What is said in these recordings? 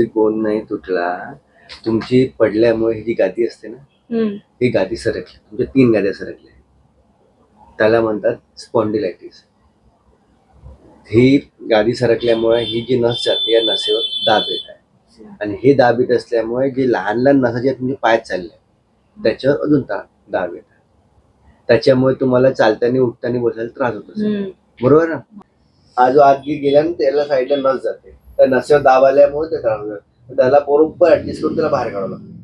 कोण नाही तुटला. तुमची पडल्यामुळे ही जी गादी असते ना, ही गादी सरकली, तुमच्या 3 गाद्या सरकल्या, त्याला म्हणतात स्पॉन्डिलायटिस. ही गादी सरकल्यामुळे ही जी नस जाते या नसेवर दाब येत आहे, आणि हे दाब येत असल्यामुळे जे लहान लहान नसा जे तुमचे पाय चालले त्याच्यावर अजून दाब येत आहे. त्याच्यामुळे तुम्हाला चालताना उठताना बसायला त्रास होत असेल, बरोबर ना. हा जो आत गेला ना त्याला साईडला नस जाते, त्या नसेवर दाब आल्यामुळे ते त्रास होतात. त्याला बरोबर ऍडजस्ट करून त्याला बाहेर काढावं लागतं.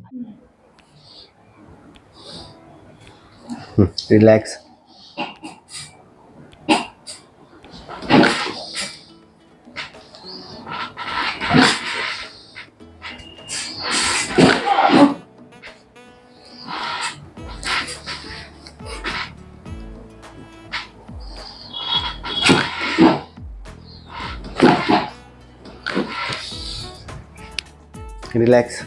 रिलॅक्स. रिलॅक्स.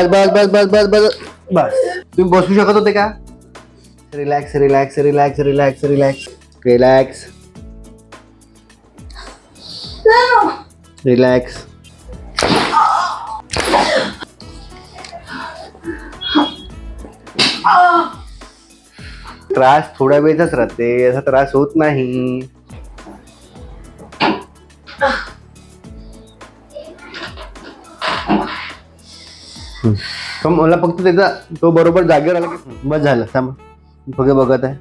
बस बस बस बस बस बस. तुम्ही बसू शकत होते का? Relax relax relax relax relax relax relax. त्रास थोड्या वेळचाच राहते, असा त्रास होत नाही. मला फक्त त्याचा तो बरोबर जागेवर आला की बस झालं. थांब, फक्त बघत आहे.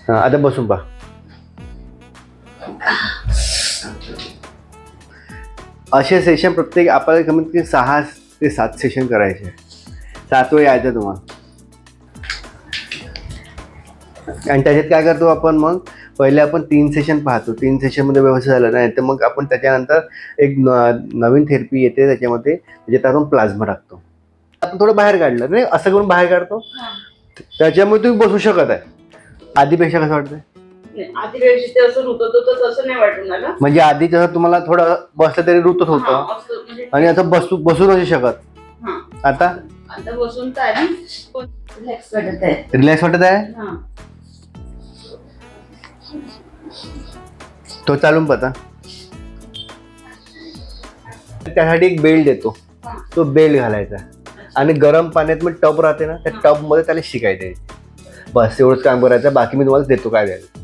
आता बसून पहा. असे सेशन प्रत्येक आपल्याला कमीत कमी 6 ते 7 सेशन करायचे. 7 वेळ यायचं तुम्हाला. आणि त्याच्यात काय करतो आपण, मग पहिले आपण 3 सेशन पाहतो. 3 सेशनमध्ये व्यवस्थित झालं नाही तर मग आपण त्याच्यानंतर एक नवीन थेरपी येते, त्याच्यामध्ये आपण प्लाझ्मा टाकतो. आपण थोडं बाहेर काढलं नाही, असं करून बाहेर काढतो, त्याच्यामुळे तुम्ही बसू शकत आहे. आधीपेक्षा कसं वाटतंय? आधीपेक्षा असं रुतत होतं तसं नाही वाटत मला. म्हणजे आधी जसं तुम्हाला थोडं बसलं तरी रुतत होतं, आणि आता बसू नसू शकत. आता बसून रिलॅक्स वाटत आहे. रिलॅक्स वाटत आहे. तो चालून पता. त्यासाठी एक बेल्ट येतो, तो बेल्ट घालायचा, आणि गरम पाण्यात मग टब राहते ना, त्या टब मध्ये त्याला शिकायचं. बस एवढंच काम करायचं. बाकी मी तुम्हाला देतो काय द्यायचं.